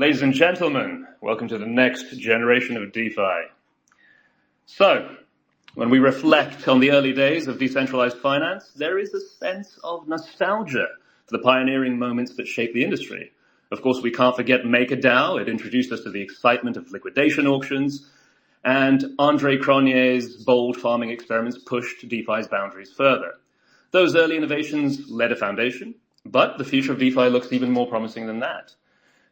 Ladies and gentlemen, welcome to the next generation of DeFi. So, when we reflect on the early days of decentralized finance, there is a sense of nostalgia for the pioneering moments that shaped the industry. Of course, we can't forget MakerDAO. It introduced us to the excitement of liquidation auctions, and Andre Cronje's bold farming experiments pushed DeFi's boundaries further. Those early innovations laid a foundation, but the future of DeFi looks even more promising than that.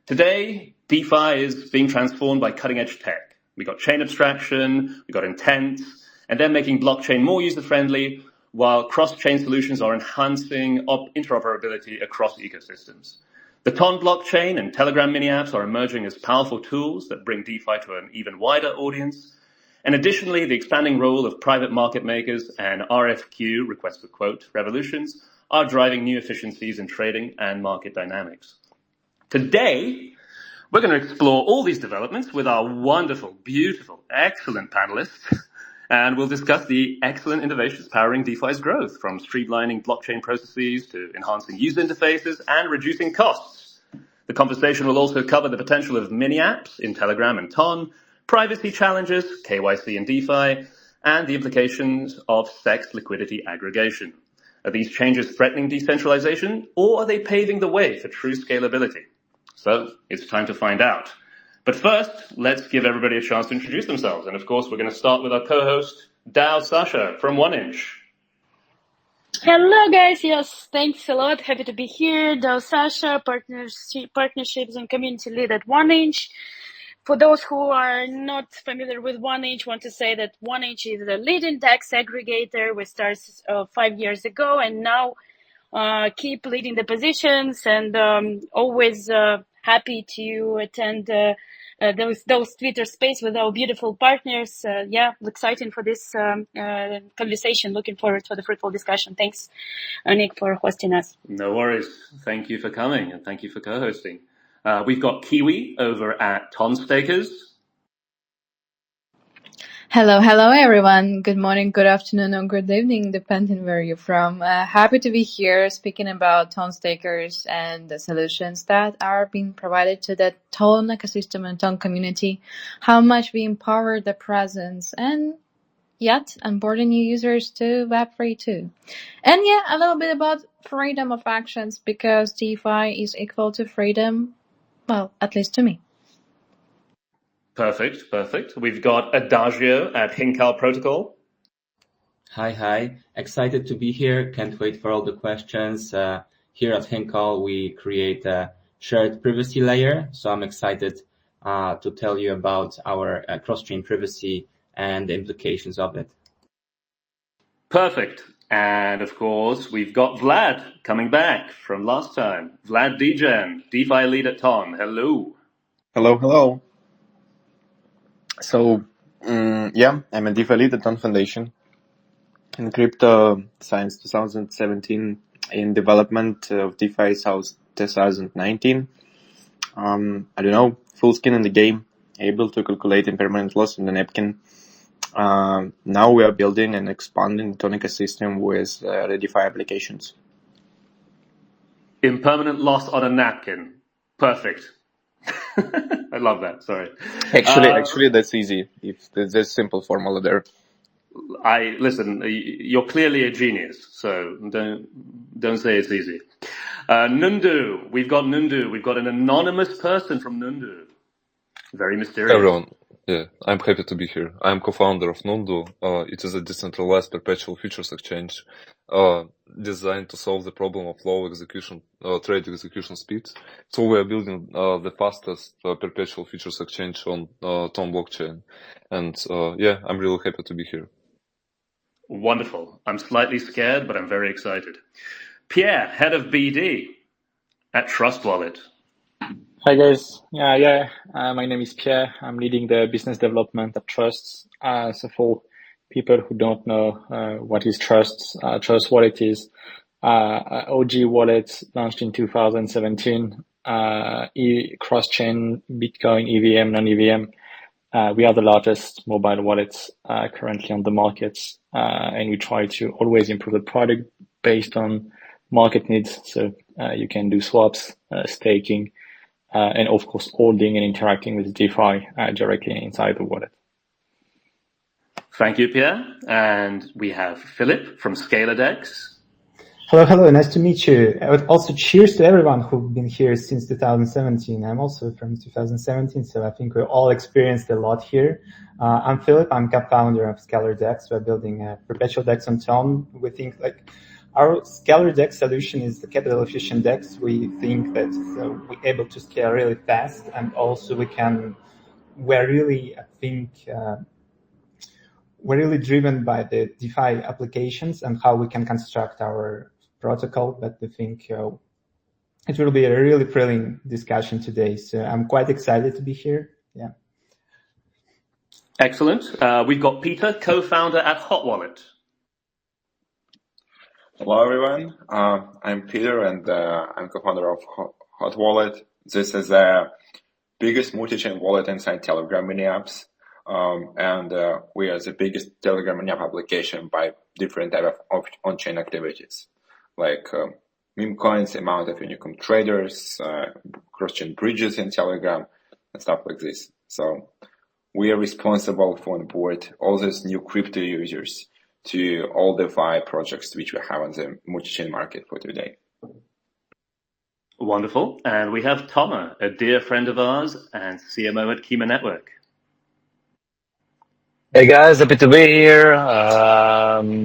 Today, DeFi is being transformed by cutting-edge tech. We got chain abstraction, we got intent, and they're making blockchain more user-friendly, while cross-chain solutions are enhancing interoperability across ecosystems. The Ton blockchain and Telegram mini-apps are emerging as powerful tools that bring DeFi to an even wider audience. And additionally, the expanding role of private market makers and RFQ, request for quote, revolutions are driving new efficiencies in trading and market dynamics. Today, we're going to explore all these developments with our wonderful, beautiful, excellent panelists, and we'll discuss the excellent innovations powering DeFi's growth, from streamlining blockchain processes to enhancing user interfaces and reducing costs. The conversation will also cover the potential of mini-apps in Telegram and Ton, privacy challenges, KYC and DeFi, and the implications of SEX liquidity aggregation. Are these changes threatening decentralization, or are they paving the way for true scalability? So it's time to find out. But first, let's give everybody a chance to introduce themselves. And of course, we're going to start with our co-host, Dao Sasha from 1inch. Hello, guys. Yes, thanks a lot. Happy to be here. Dao Sasha, partnerships and community lead at 1inch. For those who are not familiar with 1inch, want to say that 1inch is the leading DEX aggregator. We started 5 years ago, and now keep leading the positions, and always happy to attend those Twitter space with our beautiful partners. Exciting for this conversation. Looking forward to the fruitful discussion. Thanks, Nick, for hosting us. No worries. Thank you for coming, and thank you for co-hosting. We've got Kiwi over at Tonstakers. Hello, everyone. Good morning, good afternoon, or good evening, depending where you're from. Happy to be here speaking about Tonstakers and the solutions that are being provided to the Ton ecosystem and Ton community, how much we empower the presence, and yet onboarding new users to Web3 too. And a little bit about freedom of actions, because DeFi is equal to freedom, well, at least to me. Perfect. We've got Adagio at Hinkal Protocol. Hi. Excited to be here. Can't wait for all the questions. Here at Hinkal, we create a shared privacy layer. So I'm excited to tell you about our cross-chain privacy and the implications of it. Perfect. And of course, we've got Vlad coming back from last time. Vlad Degen, DeFi lead at Ton. Hello. Hello. So, I'm a DeFi lead at Ton Foundation in crypto since 2017, in development of DeFi since 2019. Full skin in the game, able to calculate impermanent loss on the napkin. Now we are building and expanding the Ton ecosystem with the DeFi applications. Impermanent loss on a napkin. Perfect. I love that. Sorry. Actually, that's easy. If there's a simple formula there. Listen. You're clearly a genius, so don't say it's easy. Nundu. We've got Nundu. We've got an anonymous person from Nundu. Very mysterious. Hey everyone. Yeah, I'm happy to be here. I'm co-founder of Nundu. It is a decentralized perpetual futures exchange designed to solve the problem of low trade execution speed. So we are building the fastest perpetual futures exchange on Ton blockchain. And I'm really happy to be here. Wonderful. I'm slightly scared, but I'm very excited. Pierre, head of BD at Trust Wallet. Hi guys. My name is Pierre. I'm leading the business development at Trust. So for people who don't know what is Trust, Trust Wallet is OG wallet launched in 2017. Cross-chain, Bitcoin, EVM, non-EVM. We are the largest mobile wallets currently on the market, and we try to always improve the product based on market needs. So you can do swaps, staking, and of course, holding and interacting with DeFi directly inside the wallet. Thank you, Pierre. And we have Philip from Scalr DEX. Hello, nice to meet you. I would also cheers to everyone who've been here since 2017. I'm also from 2017, so I think we all experienced a lot here. I'm Philip, I'm co-founder of Scalr DEX. We're building a perpetual DEX on Ton. We think our Scalr DEX solution is the capital efficient DEX. We think that we're able to scale really fast, and also we're really driven by the DeFi applications and how we can construct our protocol, but we think it will be a really thrilling discussion today. So I'm quite excited to be here. Yeah. Excellent. We've got Peter, co-founder at Hot Wallet. Hello, everyone. I'm Peter, and I'm co-founder of Hot Wallet. This is the biggest multi-chain wallet inside Telegram mini apps. And we are the biggest Telegram mini app application by different type of on-chain activities, like meme coins, amount of unicorn traders, cross-chain bridges in Telegram, and stuff like this. So we are responsible for onboard all these new crypto users to all DeFi projects which we have on the multi-chain market for today. Wonderful. And we have Toma, a dear friend of ours and CMO at Kima Network. Hey guys, happy to be here.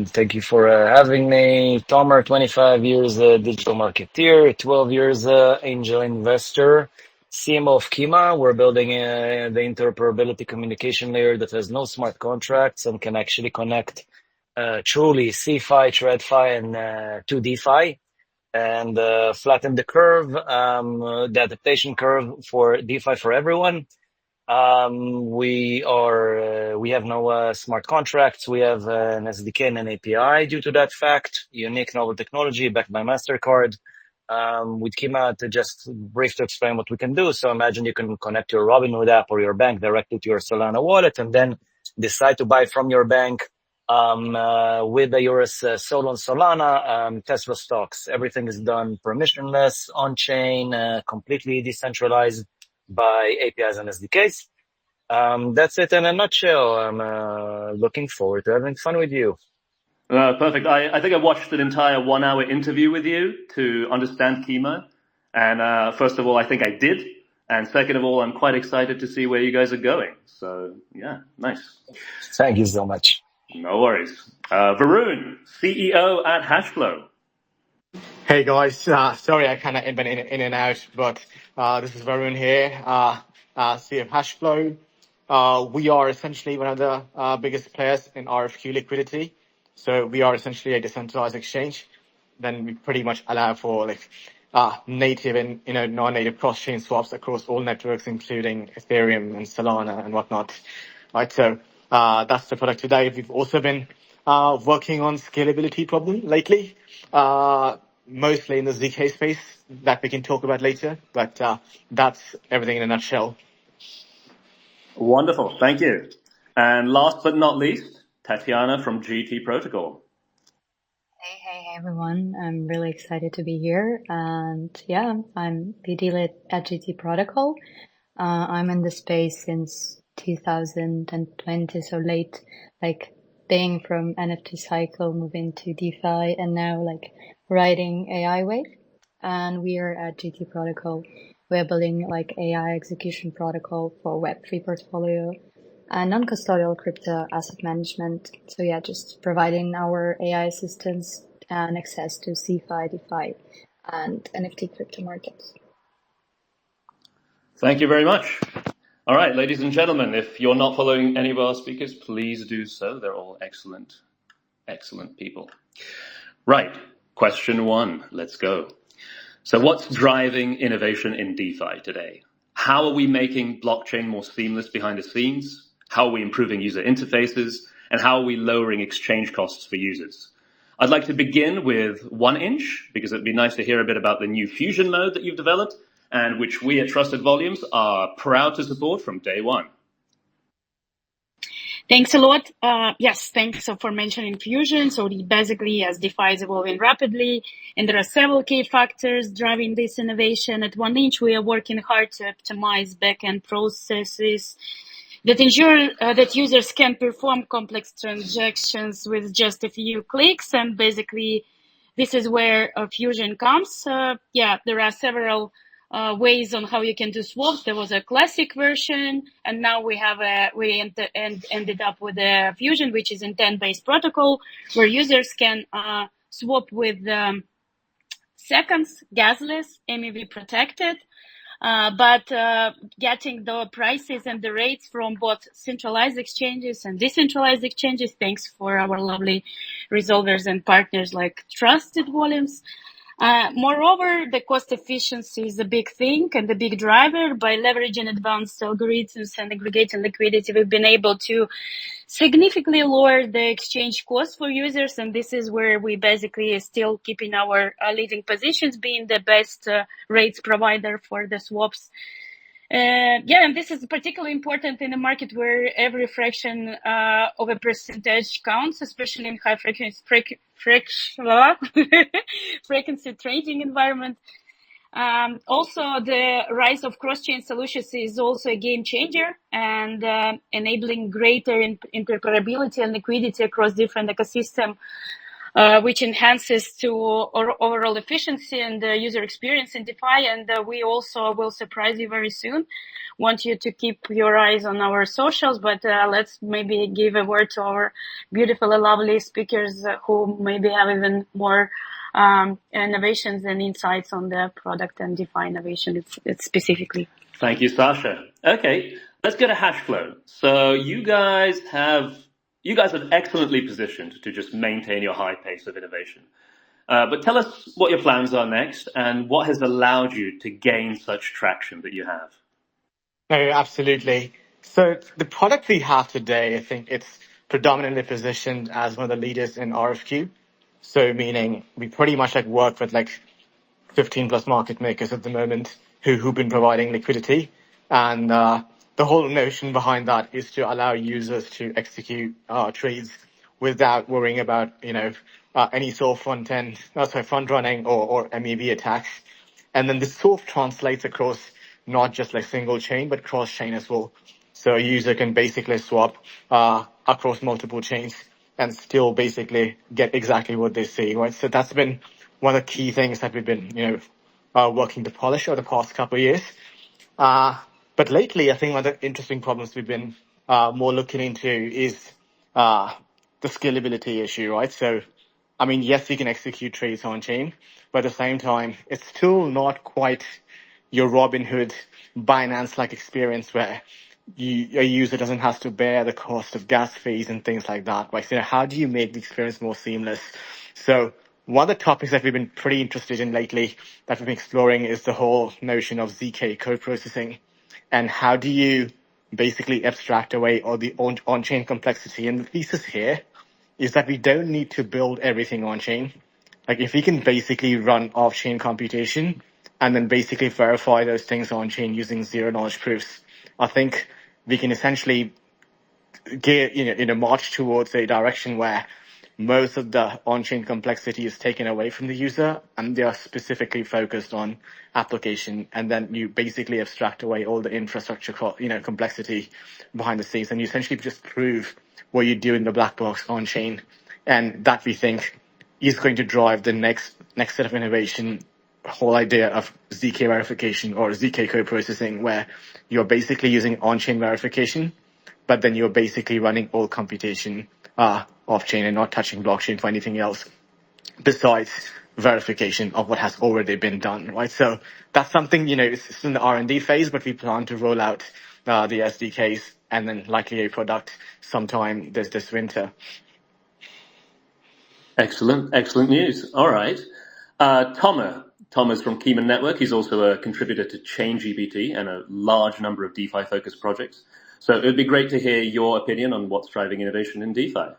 Thank you for having me. Tomer, 25 years digital marketeer, 12 years angel investor, CMO of Kima. We're building the interoperability communication layer that has no smart contracts and can actually connect truly CeFi, TradFi, and to DeFi, and flatten the curve, the adaptation curve for DeFi for everyone. We have no smart contracts. We have an SDK and an API due to that fact. Unique novel technology backed by MasterCard. With Kima, to just brief to explain what we can do. So imagine you can connect your Robinhood app or your bank directly to your Solana wallet, and then decide to buy from your bank with the Eurus Sol on Solana Tesla stocks. Everything is done permissionless, on-chain, completely decentralized by APIs and SDKs. That's it in a nutshell. I'm looking forward to having fun with you. Perfect. I think I watched an entire 1 hour interview with you to understand Kima. And first of all, I think I did. And second of all, I'm quite excited to see where you guys are going. So yeah, nice. Thank you so much. No worries. Varun, CEO at Hashflow. Hey guys, sorry I kind of been in and out, but this is Varun here, CEO of Hashflow. We are essentially one of the biggest players in RFQ liquidity. So we are essentially a decentralized exchange. Then we pretty much allow for native and non-native cross-chain swaps across all networks, including Ethereum and Solana and whatnot. Right, so that's the product today. We've also been working on scalability problem lately. Mostly in the ZK space that we can talk about later, but that's everything in a nutshell. Wonderful, thank you. And last but not least, Tatiana from GT Protocol. Hey everyone, I'm really excited to be here, and yeah, I'm BD lead at GT Protocol. I'm in the space since 2020, so late, being from NFT cycle, moving to DeFi, and now riding AI wave. And we are at GT Protocol. We're building AI execution protocol for Web3 portfolio and non-custodial crypto asset management. So yeah, just providing our AI assistants and access to CeFi, DeFi, and NFT crypto markets. Thank you very much. All right, ladies and gentlemen, if you're not following any of our speakers, please do so. They're all excellent, excellent people. Right, question 1, let's go. So what's driving innovation in DeFi today? How are we making blockchain more seamless behind the scenes? How are we improving user interfaces? And how are we lowering exchange costs for users? I'd like to begin with 1inch, because it'd be nice to hear a bit about the new Fusion mode that you've developed, and which we at Trusted Volumes are proud to support from day one. Thanks a lot. Yes, thanks for mentioning Fusion. So basically, as DeFi is evolving rapidly, and there are several key factors driving this innovation. At 1inch, we are working hard to optimize backend processes that ensure that users can perform complex transactions with just a few clicks. And basically, this is where Fusion comes. There are several ways on how you can do swaps. There was a classic version, and now we ended up with a Fusion, which is intent-based protocol, where users can swap with seconds, gasless, MEV protected. But getting the prices and the rates from both centralized exchanges and decentralized exchanges, thanks for our lovely resolvers and partners like Trusted Volumes. Moreover, the cost efficiency is a big thing and a big driver. By leveraging advanced algorithms and aggregating liquidity, we've been able to significantly lower the exchange cost for users, and this is where we basically are still keeping our leading positions, being the best rates provider for the swaps. And this is particularly important in a market where every fraction of a percentage counts, especially in high frequency trading environment. Also, the rise of cross-chain solutions is also a game changer and enabling greater interoperability and liquidity across different ecosystems, which enhances to overall efficiency and user experience in DeFi. And we also will surprise you very soon. Want you to keep your eyes on our socials, but let's maybe give a word to our beautiful and lovely speakers who maybe have even more innovations and insights on the product and DeFi innovation it's specifically. Thank you, Sasha. Okay, let's go to Hashflow. So you guys are excellently positioned to just maintain your high pace of innovation. But tell us what your plans are next and what has allowed you to gain such traction that you have. No, absolutely. So the product we have today, I think it's predominantly positioned as one of the leaders in RFQ. So meaning we pretty much work with 15 plus market makers at the moment who've been providing liquidity. And the whole notion behind that is to allow users to execute trades without worrying about, any sort of front running or MEV attacks. And then this sort of translates across not just single chain, but cross chain as well. So a user can basically swap across multiple chains and still basically get exactly what they see, right? So that's been one of the key things that we've been, working to polish over the past couple of years. But lately, I think one of the interesting problems we've been more looking into is the scalability issue, right? So, yes, we can execute trades on chain, but at the same time, it's still not quite your Robinhood Binance-like experience where a user doesn't have to bear the cost of gas fees and things like that, right? So how do you make the experience more seamless? So one of the topics that we've been pretty interested in lately that we've been exploring is the whole notion of ZK code processing. And how do you basically abstract away all the on-chain complexity? And the thesis here is that we don't need to build everything on-chain. If we can basically run off-chain computation and then basically verify those things on-chain using zero-knowledge proofs, I think we can essentially get, march towards a direction where most of the on-chain complexity is taken away from the user and they are specifically focused on application. And then you basically abstract away all the infrastructure, complexity behind the scenes. And you essentially just prove what you do in the black box on-chain. And that we think is going to drive the next set of innovation, whole idea of ZK verification or ZK code processing, where you're basically using on-chain verification, but then you're basically running all computation off-chain and not touching blockchain for anything else besides verification of what has already been done, right? So that's something, it's in the R&D phase, but we plan to roll out the SDKs and then likely a product sometime this winter. Excellent news. All right. Thomas from Kima Network. He's also a contributor to ChainGPT and a large number of DeFi-focused projects. So it would be great to hear your opinion on what's driving innovation in DeFi.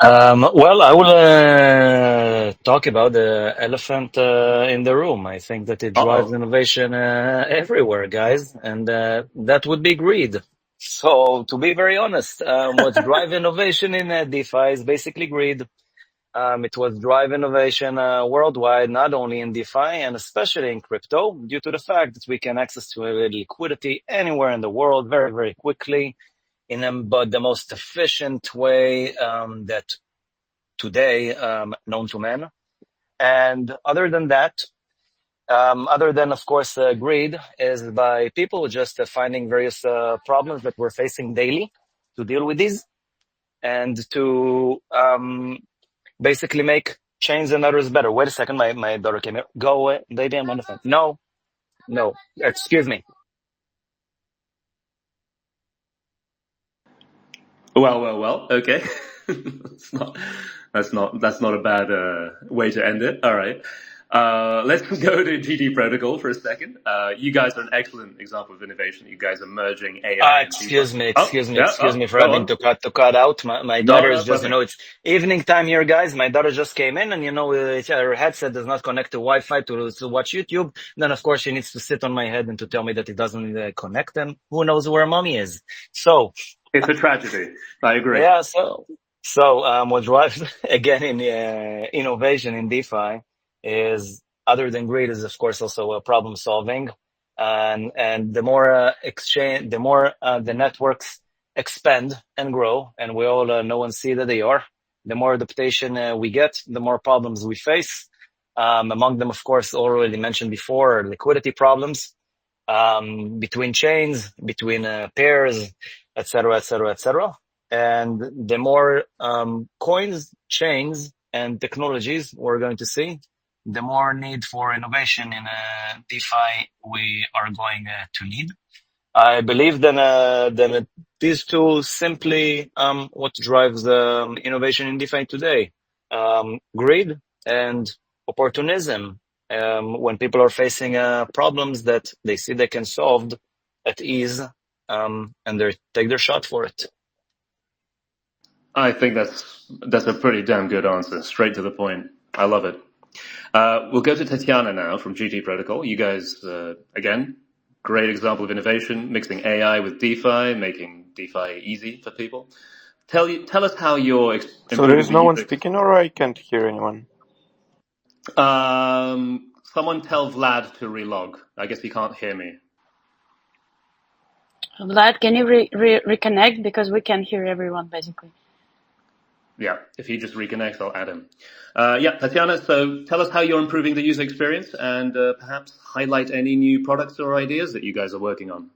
Well, I will talk about the elephant in the room. I think that it drives innovation everywhere, guys, and that would be greed. So to be very honest, what drives innovation in DeFi is basically greed. It was drive innovation worldwide, not only in DeFi and especially in crypto, due to the fact that we can access to liquidity anywhere in the world very, very quickly but the most efficient way that today known to man. And other than that, other than, of course, greed, is by people just finding various problems that we're facing daily to deal with these and to basically make chains and others better. Wait a second, my daughter came here. Go away. Baby, I'm on the phone. No, excuse me. Well. Okay. that's not a bad way to end it. All right. Let's go to GD Protocol for a second. You guys are an excellent example of innovation. You guys are merging AI and Excuse me for go having on. to cut out. My No, daughter is just, perfect. it's evening time here, guys. My daughter just came in and, her headset does not connect to Wi-Fi to watch YouTube. Then, of course, she needs to sit on my head and to tell me that it doesn't connect them. Who knows where mommy is? So, It's a tragedy. I agree. yeah, what drives again in innovation in DeFi is, other than greed, is of course also problem solving, and the more exchange, the more the networks expand and grow, and we all know and see that they are. The more adaptation we get, the more problems we face. Among them, of course, already mentioned before, liquidity problems between chains, between pairs, etc., etc., etc. And the more coins, chains, and technologies we're going to see, the more need for innovation in DeFi we are going to need. I believe then these two simply what drives innovation in DeFi today: greed and opportunism. When people are facing problems that they see they can solve at ease, and they take their shot for it. I think that's a pretty damn good answer. Straight to the point. I love it. We'll go to Tatiana now from GT Protocol. You guys, again, great example of innovation, mixing AI with DeFi, making DeFi easy for people. Tell us how you're So there is no one speaking, or I can't hear anyone? Someone tell Vlad to relog. I guess he can't hear me. Vlad, can you reconnect, because we can hear everyone basically. Yeah, if he just reconnects, I'll add him. Yeah, Tatiana, so tell us how you're improving the user experience and perhaps highlight any new products or ideas that you guys are working on.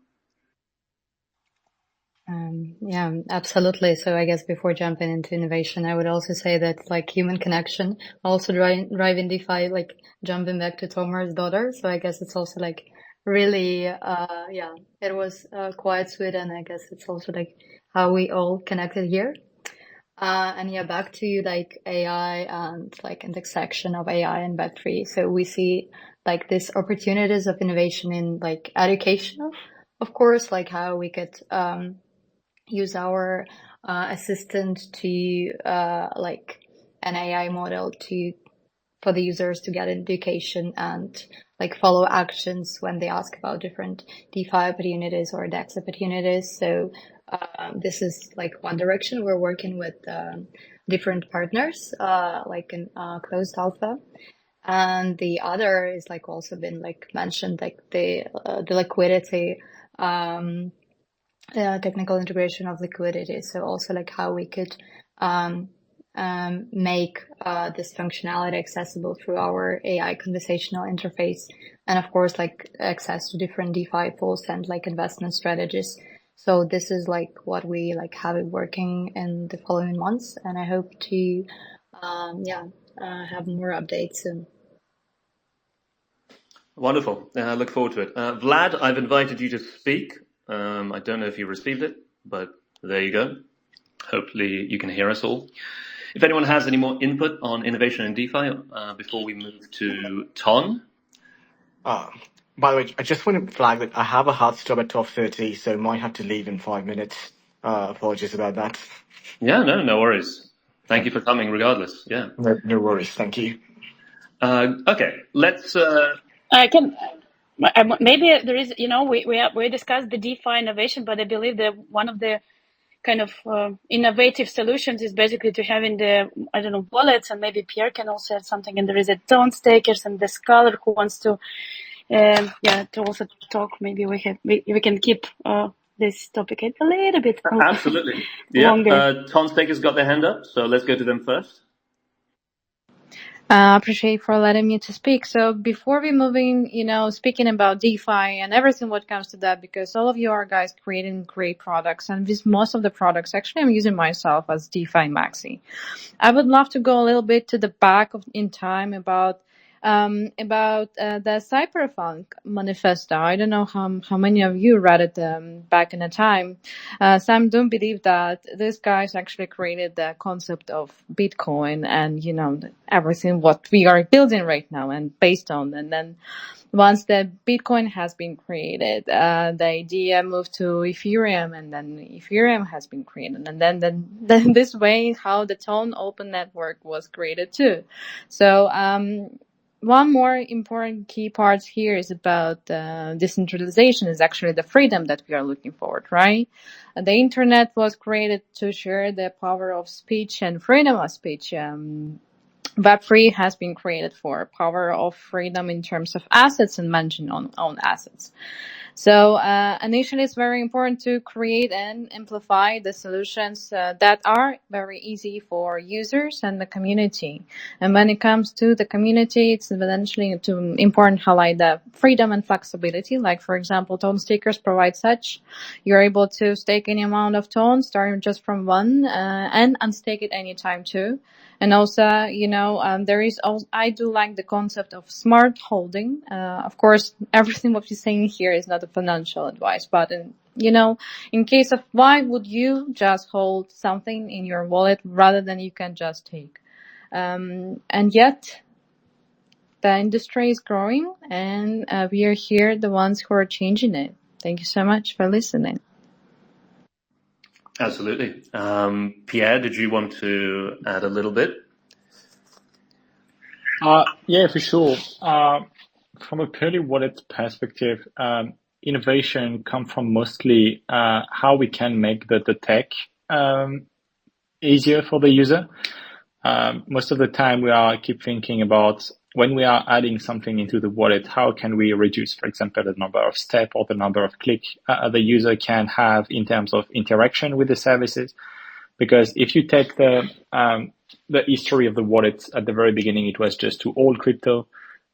Yeah, absolutely. So I guess before jumping into innovation, I would also say that like human connection, also driving DeFi, like jumping back to Tomer's daughter. So I guess it's also like really, yeah, it was quite sweet. And I guess it's also like how we all connected here. And yeah, back to like AI and like intersection of AI and Web3. So we see like these opportunities of innovation in like education, of course, like how we could use our assistant to like an AI model for the users to get education and like follow actions when they ask about different DeFi opportunities or DEX opportunities. So this is like one direction. We're working with different partners, like in closed alpha. And the other is like also been like mentioned, like the liquidity, technical integration of liquidity. So also like how we could make this functionality accessible through our AI conversational interface, and of course like access to different DeFi pools and like investment strategies. So this is like what we like have it working in the following months, and I hope to have more updates soon. Wonderful. I look forward to it. Vlad, I've invited you to speak. I don't know if you received it, but there you go. Hopefully you can hear us all. If anyone has any more input on innovation in DeFi before we move to Ton. By the way, I just want to flag that I have a hard stop at 12:30, so I might have to leave in 5 minutes. Apologies about that. Yeah, no worries. Thank you for coming regardless. Yeah. No worries. Thank you. Okay, let's... maybe there is, we discussed the DeFi innovation, but I believe that one of the kind of innovative solutions is basically to having the, wallets, and maybe Pierre can also add something. And there is a Tonstakers and the Scalr who wants to, to also talk. Maybe we can keep this topic a little bit Absolutely. longer. Tonstakers got their hand up, so let's go to them first. Appreciate for letting me to speak. So before we moving, speaking about DeFi and everything what comes to that, because all of you are guys creating great products, and with most of the products, actually I'm using myself as DeFi Maxi. I would love to go a little bit to the back in time about the Cyberpunk manifesto. I don't know how many of you read it back in the time. Some don't believe that these guys actually created the concept of Bitcoin and everything what we are building right now and based on. And then once the Bitcoin has been created, the idea moved to Ethereum, and then Ethereum has been created, and then this way how the Ton Open Network was created too. So one more important key part here is about decentralization, is actually the freedom that we are looking forward, right? The internet was created to share the power of speech and freedom of speech. Web3 has been created for power of freedom in terms of assets and managing own assets. So initially, it's very important to create and amplify the solutions that are very easy for users and the community. And when it comes to the community, it's eventually important to highlight the freedom and flexibility. Like, for example, Tonstakers provide such. You're able to stake any amount of Tons, starting just from one, and unstake it anytime too. And also, there is also, I do like the concept of smart holding. Of course, everything what we're saying here is not a financial advice, but in case of why would you just hold something in your wallet rather than you can just take? And yet, the industry is growing, and we are here, the ones who are changing it. Thank you so much for listening. Absolutely. Pierre, did you want to add a little bit? Yeah, for sure. From a purely wallet perspective, innovation comes from mostly how we can make the tech easier for the user. Most of the time we keep thinking about when we are adding something into the wallet, how can we reduce, for example, the number of steps or the number of clicks the user can have in terms of interaction with the services? Because if you take the history of the wallet at the very beginning, it was just to hold crypto.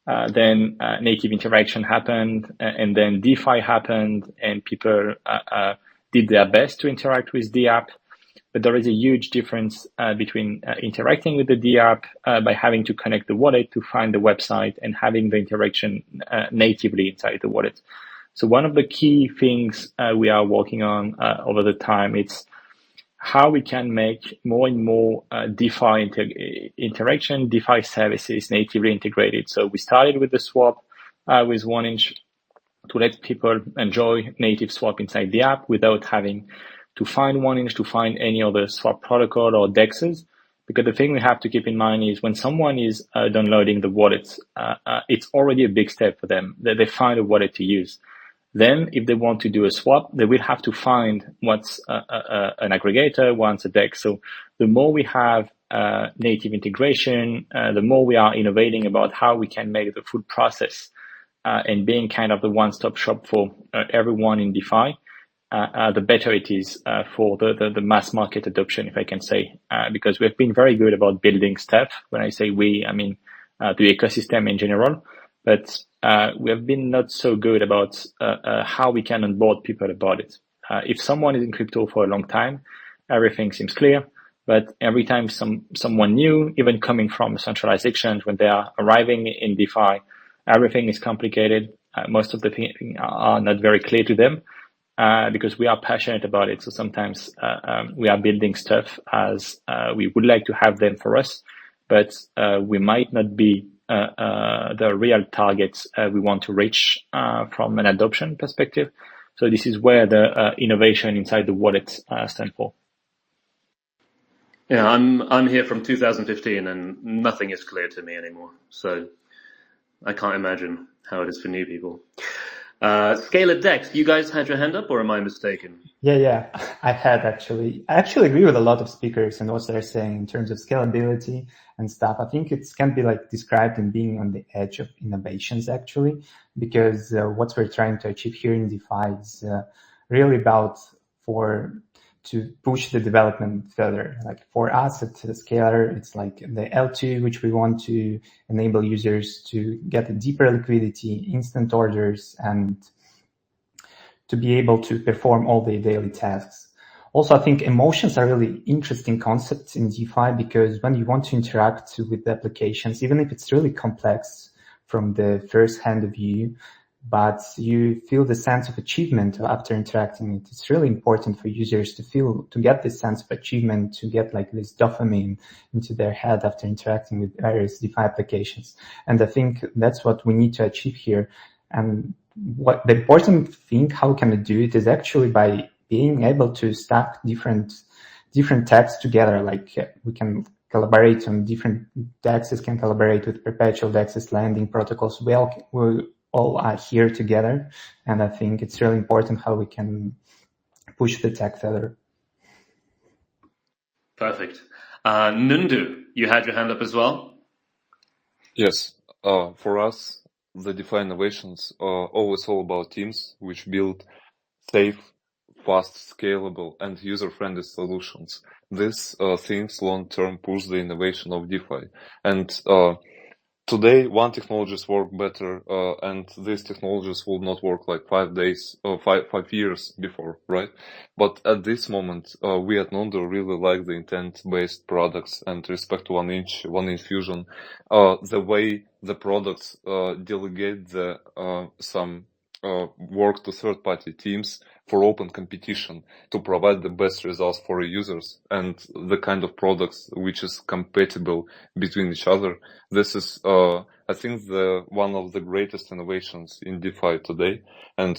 Then native interaction happened, and then DeFi happened, and people did their best to interact with the app. But there is a huge difference between interacting with the app by having to connect the wallet to find the website and having the interaction natively inside the wallet. So one of the key things we are working on over the time, it's how we can make more and more DeFi interaction, DeFi services natively integrated. So we started with the swap with 1inch to let people enjoy native swap inside the app without having to find 1inch, to find any other swap protocol or DEXs. Because the thing we have to keep in mind is when someone is downloading the wallets, it's already a big step for them that they find a wallet to use. Then if they want to do a swap, they will have to find what's an aggregator, what's a DEX. So the more we have native integration, the more we are innovating about how we can make the full process and being kind of the one-stop shop for everyone in DeFi, the better it is for the mass market adoption, if I can say, because we've been very good about building stuff. When I say we, I mean the ecosystem in general, but we have been not so good about how we can onboard people about it. If someone is in crypto for a long time, everything seems clear. But every time someone new, even coming from centralized exchange, when they are arriving in DeFi, everything is complicated. Most of the things are not very clear to them because we are passionate about it. So sometimes we are building stuff as we would like to have them for us, but we might not be the real targets we want to reach from an adoption perspective. So this is where the innovation inside the wallet stands for. Yeah, I'm here from 2015, and nothing is clear to me anymore. So I can't imagine how it is for new people. Scalr DEX, you guys had your hand up, or am I mistaken? Yeah, I had actually. I actually agree with a lot of speakers and what they're saying in terms of scalability and stuff. I think it can be like described in being on the edge of innovations actually, because what we're trying to achieve here in DeFi is really about to push the development further. Like for us at Scalr, it's like the L2, which we want to enable users to get deeper liquidity, instant orders, and to be able to perform all their daily tasks. Also, I think emotions are really interesting concepts in DeFi because when you want to interact with the applications, even if it's really complex from the first hand view, but you feel the sense of achievement after interacting with it. It's really important for users to get this sense of achievement, to get like this dopamine into their head after interacting with various DeFi applications. And I think that's what we need to achieve here. And what the important thing, how can we do it, is actually by being able to stack different DEXs together. Like we can collaborate on different DEXs, can collaborate with perpetual DEXs, lending protocols. We all are here together, and I think it's really important how we can push the tech further. Perfect. Nundu, you had your hand up as well? Yes. For us, the DeFi innovations are always all about teams which build safe, fast, scalable, and user-friendly solutions. These things long-term push the innovation of DeFi. And today, one technologies work better, and these technologies will not work like 5 years before, right? But at this moment, we at Nundu really like the intent-based products and respect one inch fusion. The way the products delegate some work to third-party teams for open competition to provide the best results for users and the kind of products which is compatible between each other. This is, I think, one of the greatest innovations in DeFi today, and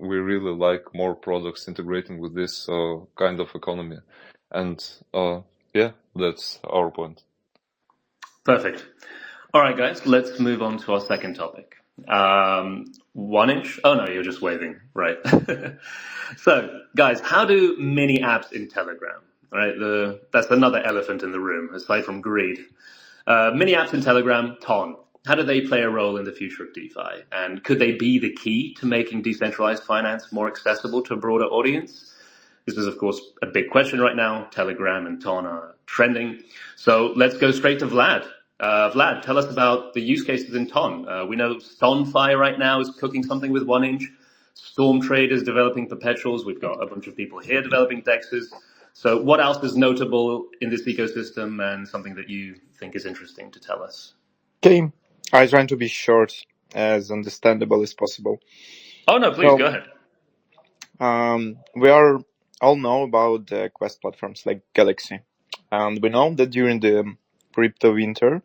we really like more products integrating with this kind of economy. And yeah, that's our point. Perfect. All right, guys, let's move on to our second topic. 1 inch? Oh no, you're just waving, right? So, guys, how do mini apps in Telegram? Right, that's another elephant in the room, aside from greed. Mini apps in Telegram, Ton. How do they play a role in the future of DeFi? And could they be the key to making decentralized finance more accessible to a broader audience? This is, of course, a big question right now. Telegram and Ton are trending. So let's go straight to Vlad. Vlad, tell us about the use cases in Ton. We know Stonefire right now is cooking something with 1 inch. Storm Trade is developing perpetuals. We've got a bunch of people here developing DEXs. So what else is notable in this ecosystem and something that you think is interesting to tell us? Okay, I try to be short, as understandable as possible. Oh, no, please, go ahead. We all know about the Quest platforms like Galaxy. And we know that during the crypto winter,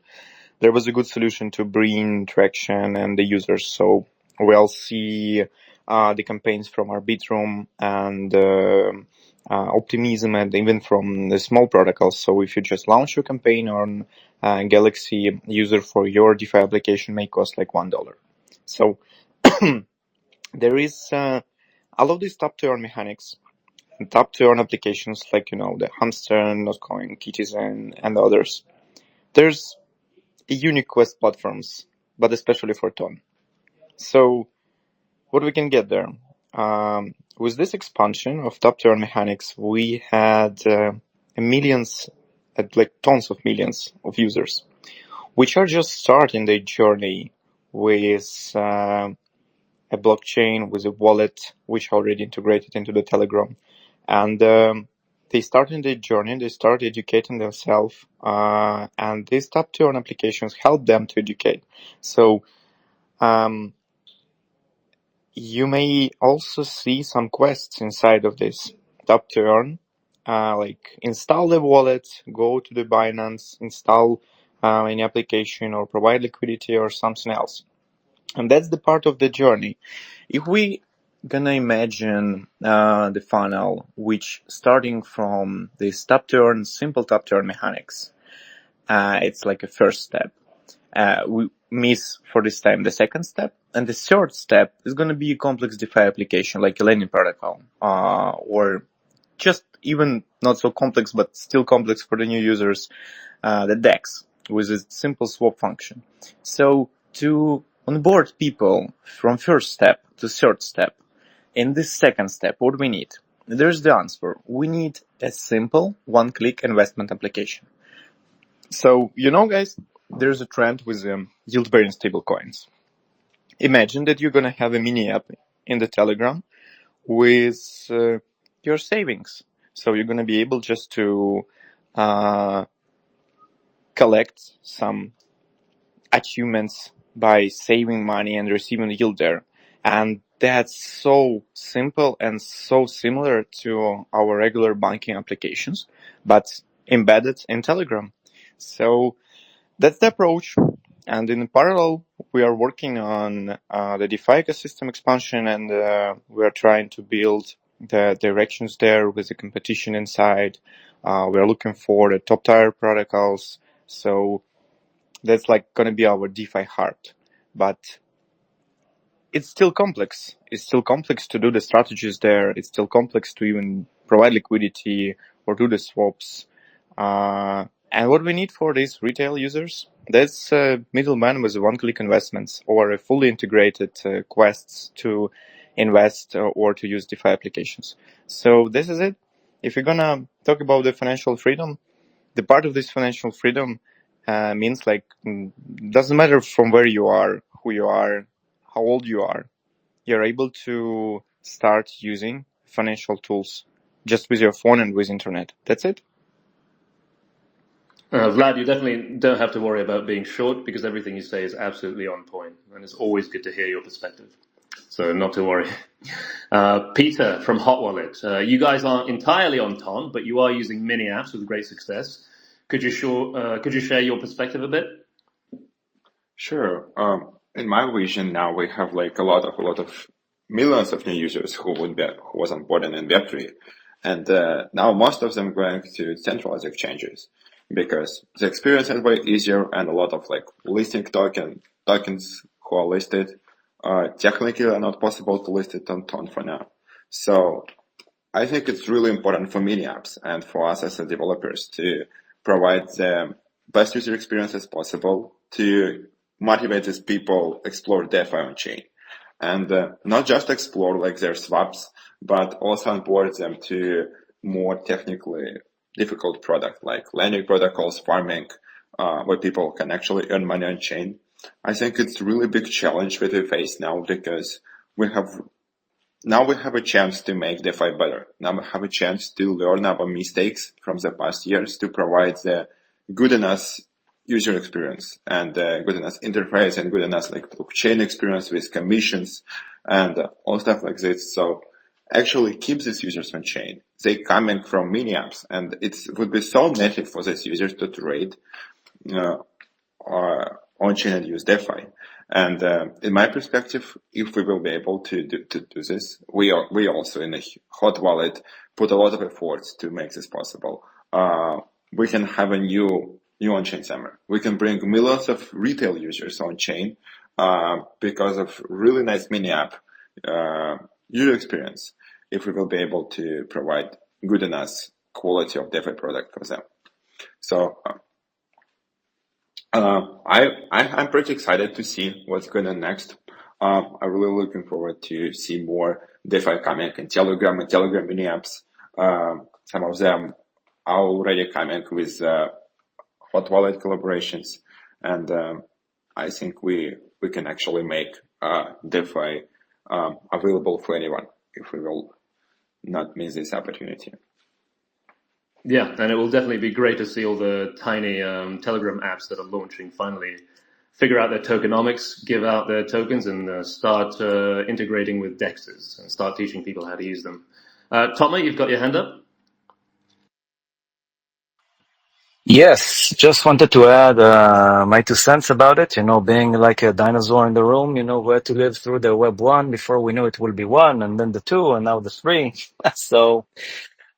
there was a good solution to bring traction and the users. So we all see the campaigns from Arbitrum and Optimism, and even from the small protocols. So if you just launch your campaign on Galaxy, user for your DeFi application may cost like $1. So there is all of these top-to-earn mechanics and top-to-earn applications like, the Hamster, Notcoin, Kitizen, and others. There's unique Quest platforms, but especially for Ton. So what we can get there? With this expansion of top-to-earn mechanics, we had tons of millions of users, which are just starting their journey with a blockchain, with a wallet, which already integrated into the Telegram. And they started their journey, they started educating themselves, and these top-to-earn applications help them to educate. So you may also see some quests inside of this top-to-earn, like install the wallet, go to the Binance, install any application, or provide liquidity or something else. And that's the part of the journey. If we gonna imagine the funnel, which starting from this simple top-to-earn mechanics, it's like a first step. miss for this time the second step. And the third step is going to be a complex DeFi application like a lending protocol, or just even not so complex, but still complex for the new users, the DEX with a simple swap function. So to onboard people from first step to third step, in this second step, what we need? There's the answer. We need a simple one-click investment application. So, guys, there's a trend with yield-bearing stablecoins. Imagine that you're going to have a mini app in the Telegram with your savings. So you're going to be able just to collect some achievements by saving money and receiving yield there. And that's so simple and so similar to our regular banking applications, but embedded in Telegram. So that's the approach. And in parallel, we are working on the DeFi ecosystem expansion, and we are trying to build the directions there with the competition inside. We are looking for the top tier protocols. So that's going to be our DeFi heart. But it's still complex. It's still complex to do the strategies there. It's still complex to even provide liquidity or do the swaps. And what we need for these retail users, that's a middleman with one-click investments or a fully integrated quests to invest or to use DeFi applications. So this is it. If you're gonna talk about the financial freedom, the part of this financial freedom means doesn't matter from where you are, who you are, how old you are. You're able to start using financial tools just with your phone and with internet. That's it. Vlad, you definitely don't have to worry about being short because everything you say is absolutely on point, and it's always good to hear your perspective. So not to worry. Peter from Hot Wallet, you guys aren't entirely on Ton, but you are using mini apps with great success. Could you share your perspective a bit? Sure. In my vision, now we have a lot of millions of new users who was onboarded in Web3, and now most of them going to centralized exchanges because the experience is way easier and a lot of listing tokens who are listed technically are not possible to list it on Ton for now. So I think it's really important for mini apps and for us as developers to provide the best user experience as possible to motivate these people explore DeFi on chain, and not just explore their swaps, but also onboard them to more technically difficult product like lending protocols, farming, where people can actually earn money on chain. I think it's a really big challenge that we face now because we have a chance to make DeFi better. Now we have a chance to learn our mistakes from the past years to provide the good enough user experience and good enough interface and good enough blockchain experience with commissions and all stuff like this. So actually keep these users on chain. They coming from mini apps, and it would be so native for these users to trade on chain and use DeFi. And in my perspective, if we will be able to do this, we also in a hot wallet put a lot of efforts to make this possible. We can have a new on-chain summer. We can bring millions of retail users on chain because of really nice mini app user experience. If we will be able to provide good enough quality of DeFi product for them. So I'm pretty excited to see what's going on next. I'm really looking forward to see more DeFi coming in Telegram and Telegram mini apps. Some of them are already coming with hot wallet collaborations, and I think we can actually make DeFi available for anyone if we will not miss this opportunity. Yeah, and it will definitely be great to see all the tiny Telegram apps that are launching finally figure out their tokenomics, give out their tokens, and start integrating with DEXs and start teaching people how to use them. Toma, you've got your hand up? Yes, just wanted to add my 2 cents about it. Being like a dinosaur in the room, we had to live through the Web 1 before we knew it will be 1, and then the 2, and now the 3. So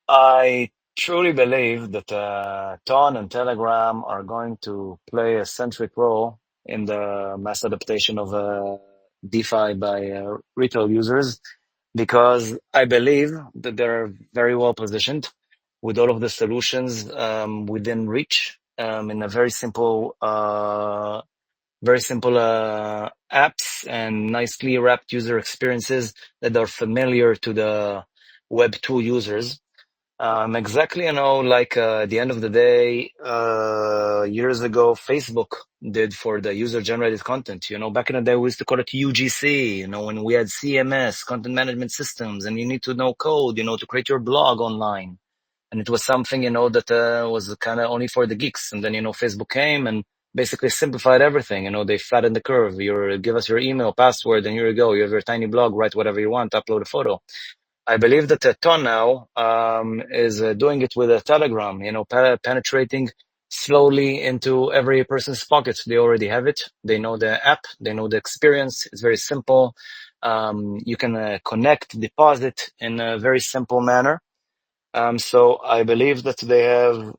I truly believe that Ton and Telegram are going to play a centric role in the mass adaptation of DeFi by retail users, because I believe that they're very well positioned with all of the solutions within reach in a very simple apps and nicely wrapped user experiences that are familiar to the Web2 users. Exactly, like at the end of the day, years ago, Facebook did for the user-generated content. Back in the day, we used to call it UGC, when we had CMS, content management systems, and you need to know code, to create your blog online. And it was something, that was kind of only for the geeks. And then, Facebook came and basically simplified everything. They flattened the curve. Give us your email, password, and here you go. You have your tiny blog, write whatever you want, upload a photo. I believe that Ton now is doing it with a Telegram, penetrating slowly into every person's pockets. They already have it. They know the app. They know the experience. It's very simple. You can connect, deposit in a very simple manner. So I believe that they have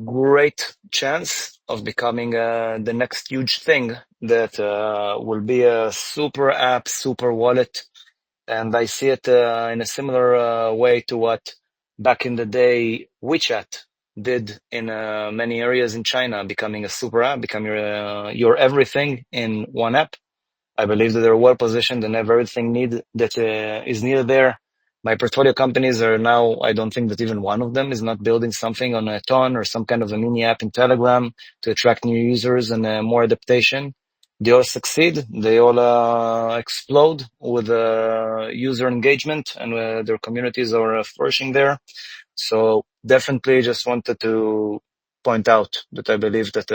great chance of becoming the next huge thing that will be a super app, super wallet. And I see it in a similar way to what back in the day WeChat did in many areas in China, becoming a super app, becoming your everything in one app. I believe that they're well positioned and have everything that is needed there. My portfolio companies are now, I don't think that even one of them is not building something on a Ton or some kind of a mini app in Telegram to attract new users and more adaptation. They all succeed. They all explode with user engagement, and their communities are flourishing there. So definitely just wanted to point out that I believe that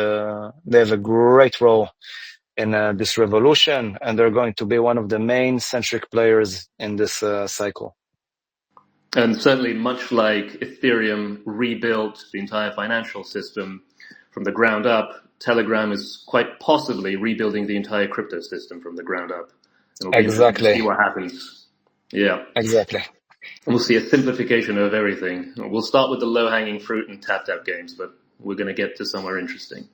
they have a great role in this revolution, and they're going to be one of the main centric players in this cycle. And certainly, much like Ethereum rebuilt the entire financial system from the ground up, Telegram is quite possibly rebuilding the entire crypto system from the ground up. It'll be interesting to see what happens. Yeah. Exactly. We'll see a simplification of everything. We'll start with the low-hanging fruit and tap-tap games, but we're going to get to somewhere interesting.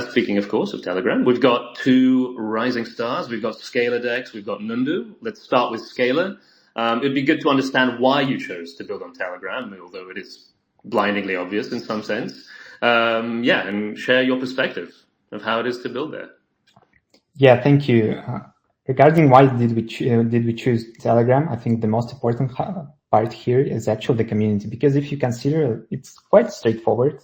Speaking, of course, of Telegram, we've got two rising stars. We've got Scalr DEX, we've got Nundu. Let's start with Scalr. It'd be good to understand why you chose to build on Telegram, although it is blindingly obvious in some sense. And share your perspective of how it is to build there. Yeah, thank you. Regarding why did we choose Telegram, I think the most important part here is actually the community, because if you consider, it's quite straightforward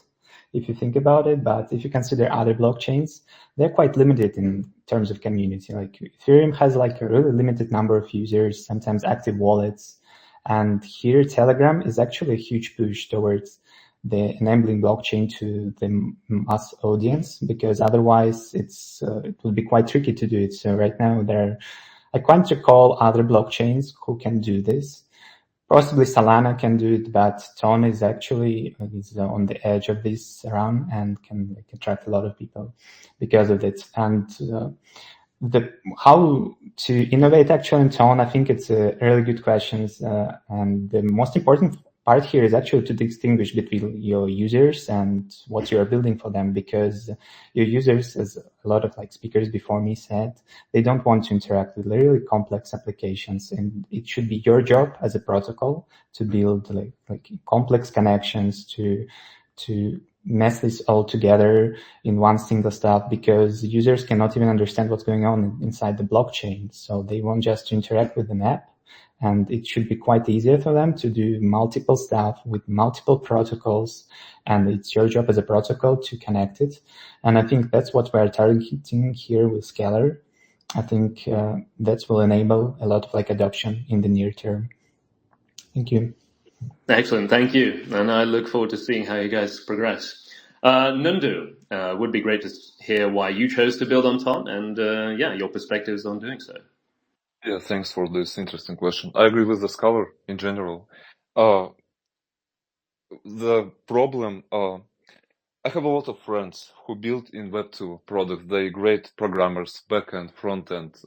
if you think about it, but if you consider other blockchains, they're quite limited in terms of community. Like Ethereum has like a really limited number of users, sometimes active wallets, and here Telegram is actually a huge push towards the enabling blockchain to the mass audience, because otherwise it will be quite tricky to do it. So right now I can't recall other blockchains who can do this. Possibly Solana can do it, but Ton is actually on the edge of this run and can attract a lot of people because of it. And how to innovate actually in Ton, I think it's a really good question. And the most important part here is actually to distinguish between your users and what you are building for them, because your users, as a lot of speakers before me said, they don't want to interact with really complex applications, and it should be your job as a protocol to build like complex connections to mess this all together in one single stuff, because users cannot even understand what's going on inside the blockchain. So they want just to interact with an app, and it should be quite easier for them to do multiple stuff with multiple protocols, and it's your job as a protocol to connect it. And I think that's what we're targeting here with Scalr. I think that will enable a lot of adoption in the near term. Thank you. Excellent, thank you. And I look forward to seeing how you guys progress. Nundu, would be great to hear why you chose to build on Ton and your perspectives on doing so. Yeah, thanks for this interesting question. I agree with the Scalr in general. The problem, I have a lot of friends who build in Web2 products. They great programmers, backend, frontend,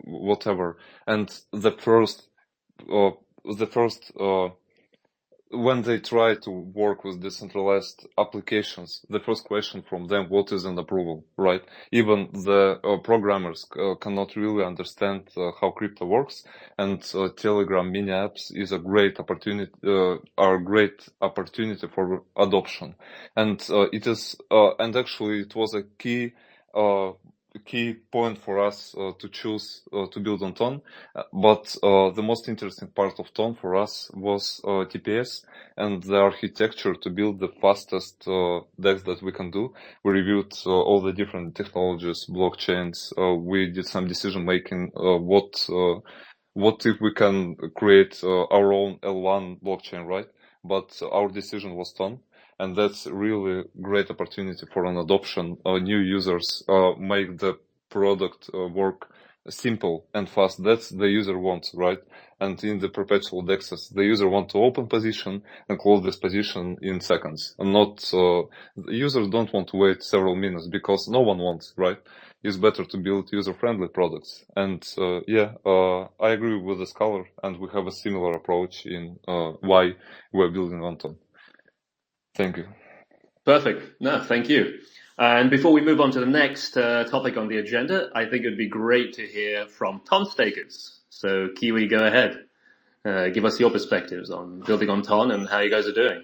whatever. And the first when they try to work with decentralized applications, the first question from them, what is an approval, right? Even the programmers cannot really understand how crypto works, and Telegram mini apps is a great opportunity, for adoption. And it is, and actually it was a key point for us to choose to build on Ton. But the most interesting part of Ton for us was TPS and the architecture to build the fastest DEX that we can do. We reviewed all the different technologies, blockchains. We did some decision making. What if we can create our own L1 blockchain, right? But our decision was Ton. And that's really great opportunity for an adoption. New users make the product work simple and fast. That's the user wants, right? And in the perpetual DEXs, the user want to open position and close this position in seconds. And not users don't want to wait several minutes because no one wants, right? It's better to build user-friendly products. And I agree with the Scalr, and we have a similar approach in why we're building on Ton. Thank you. Perfect. No, thank you. And before we move on to the next topic on the agenda, I think it'd be great to hear from Tonstakers. So, Kiwi, go ahead. Give us your perspectives on building on Ton and how you guys are doing.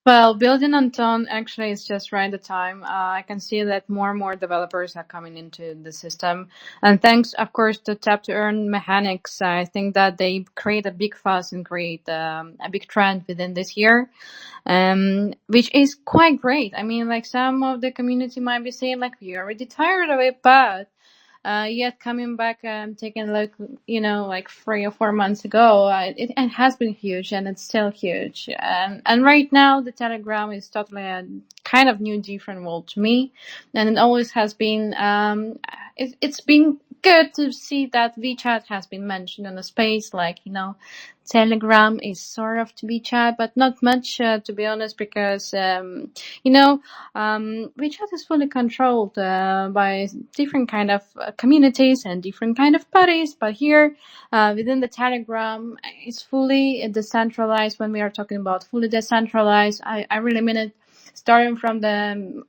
Well, building on Ton actually is just right at the time. I can see that more and more developers are coming into the system. And thanks, of course, to tap-to-earn mechanics, I think that they create a big fuss and create a big trend within this year, which is quite great. I mean, like some of the community might be saying, like, we're already tired of it, but yet coming back and taking like 3 or 4 months ago, it has been huge and it's still huge. And right now the Telegram is totally a kind of new different world to me, and it always has been. It's been good to see that WeChat has been mentioned in the space, like Telegram is sort of to WeChat, but not much to be honest, because WeChat is fully controlled by different kind of communities and different kind of parties. But here within the Telegram, it's fully decentralized. When we are talking about fully decentralized, I really mean it. Starting from the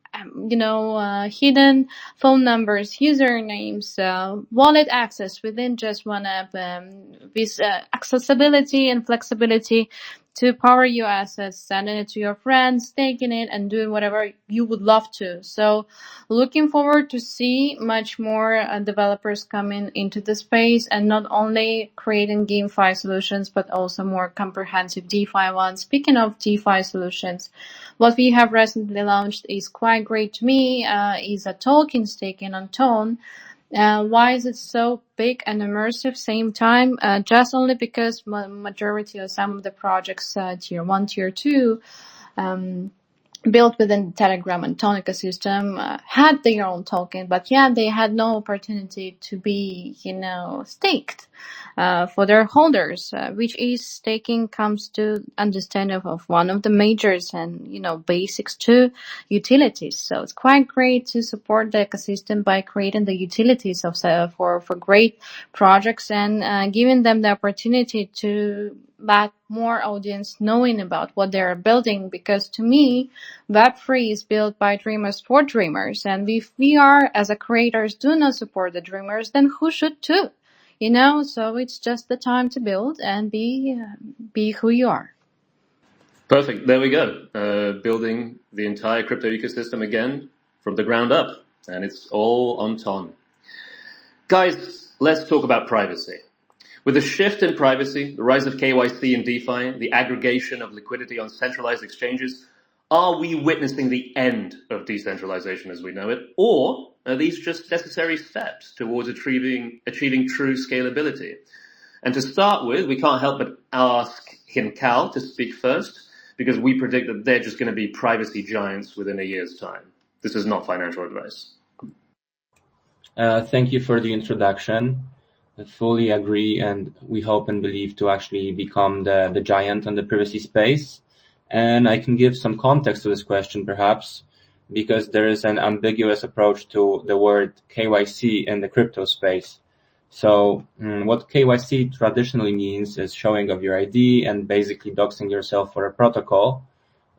hidden phone numbers, usernames, wallet access within just one app, with accessibility and flexibility to power your assets, sending it to your friends, taking it and doing whatever you would love to. So looking forward to see much more developers coming into the space, and not only creating GameFi solutions, but also more comprehensive DeFi ones. Speaking of DeFi solutions, what we have recently launched is quite great to me, is a token staking on Ton. Why is it so big and immersive same time? Just only because majority of some of the projects, tier 1, tier 2, built within the Telegram and Ton ecosystem, had their own token, but they had no opportunity to be, staked for their holders, which is staking comes to understanding of one of the majors and, basics to utilities. So it's quite great to support the ecosystem by creating the utilities for great projects and giving them the opportunity to let more audience knowing about what they're building, because to me, Web3 is built by dreamers for dreamers, and if we are as a creators do not support the dreamers, then who should too? So it's just the time to build and be who you are. Perfect. There we go. Building the entire crypto ecosystem again from the ground up, and it's all on Ton. Guys, let's talk about privacy. With the shift in privacy, the rise of KYC in DeFi, the aggregation of liquidity on centralized exchanges, are we witnessing the end of decentralization as we know it, or are these just necessary steps towards achieving true scalability? And to start with, we can't help but ask Hinkal to speak first, because we predict that they're just going to be privacy giants within a year's time. This is not financial advice. Thank you for the introduction. I fully agree, and we hope and believe to actually become the giant on the privacy space. And I can give some context to this question, perhaps, because there is an ambiguous approach to the word KYC in the crypto space. So what KYC traditionally means is showing of your ID and basically doxing yourself for a protocol.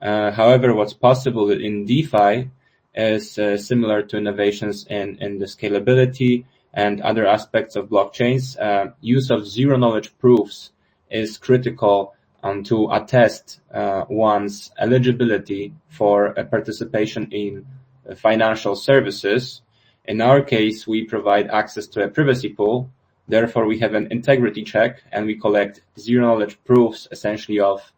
However, what's possible in DeFi is similar to innovations in the scalability and other aspects of blockchains. Use of zero-knowledge proofs is critical to attest one's eligibility for a participation in financial services. In our case, we provide access to a privacy pool. Therefore, we have an integrity check and we collect zero-knowledge proofs essentially of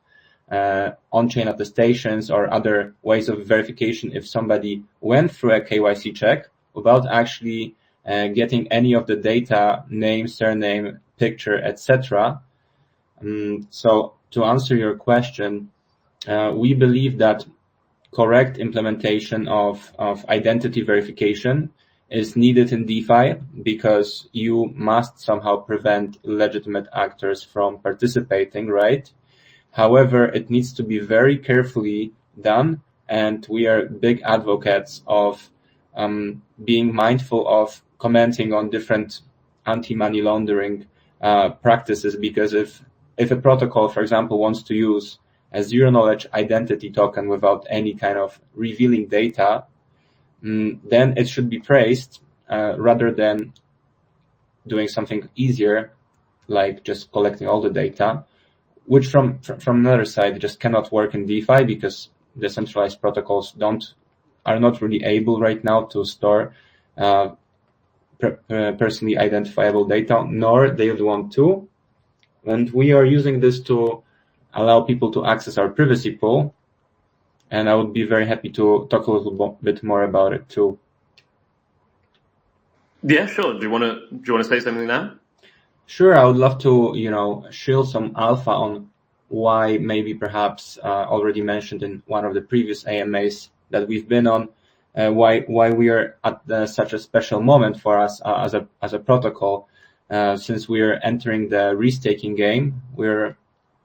on-chain attestations or other ways of verification if somebody went through a KYC check without actually getting any of the data, name, surname, picture, etc. So to answer your question, we believe that correct implementation of identity verification is needed in DeFi because you must somehow prevent legitimate actors from participating, right? However, it needs to be very carefully done, and we are big advocates of being mindful of commenting on different anti-money laundering practices, because if a protocol, for example, wants to use a zero-knowledge identity token without any kind of revealing data, then it should be praised rather than doing something easier, like just collecting all the data, which from another side just cannot work in DeFi because decentralized protocols are not really able right now to store personally identifiable data, nor they would want to. And we are using this to allow people to access our privacy pool. And I would be very happy to talk a little bit more about it too. Yeah, sure. Do you want to say something now? Sure, I would love to, shield some alpha on why maybe perhaps already mentioned in one of the previous AMAs that we've been on, why we are at such a special moment for us as a protocol. Since we are entering the restaking game, we're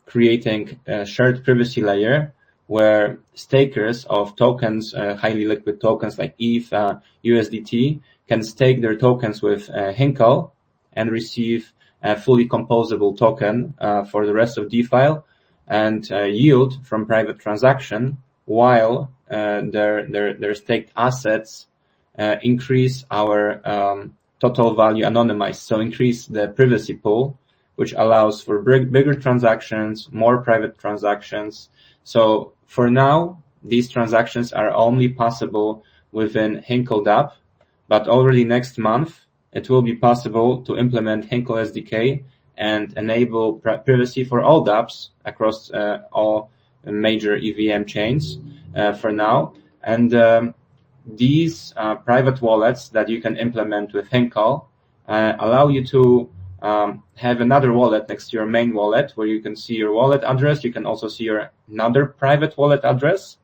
creating a shared privacy layer where stakers of tokens, highly liquid tokens like ETH, USDT, can stake their tokens with Hinkal and receive a fully composable token for the rest of DeFi and yield from private transaction, while their staked assets increase our total value anonymized, so increase the privacy pool, which allows for bigger transactions, more private transactions. So for now, these transactions are only possible within Hinkal dApp, but already next month, it will be possible to implement Hinkal SDK and enable privacy for all dApps across all major EVM chains for now. And these private wallets that you can implement with Hinkal allow you to have another wallet next to your main wallet where you can see your wallet address. You can also see another private wallet address.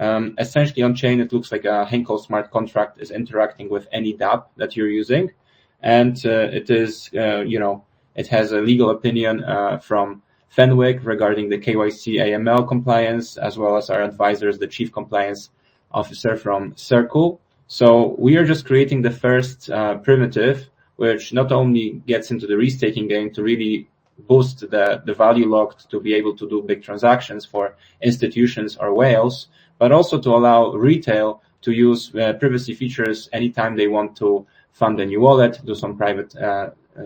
Essentially on chain, it looks like a Hinkal smart contract is interacting with any dApp that you're using. And it is, it has a legal opinion from Fenwick regarding the KYC AML compliance, as well as our advisors, the chief compliance officer from Circle. So we are just creating the first primitive, which not only gets into the restaking game to really boost the value locked to be able to do big transactions for institutions or whales, but also to allow retail to use privacy features anytime they want to fund a new wallet, do some private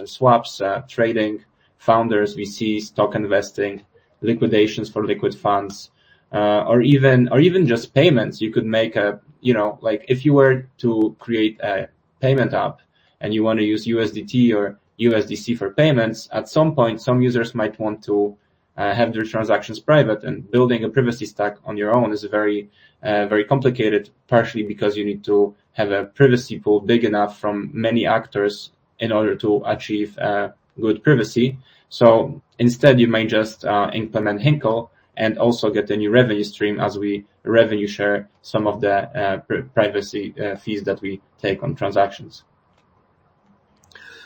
swaps, trading, founders, VCs, token vesting, liquidations for liquid funds, or even just payments. You could make like if you were to create a payment app and you want to use USDT or USDC for payments, at some point, some users might want to have their transactions private, and building a privacy stack on your own is very complicated, partially because you need to have a privacy pool big enough from many actors in order to achieve good privacy. So instead, you may just implement Hinkal and also get a new revenue stream as we revenue share some of the privacy fees that we take on transactions.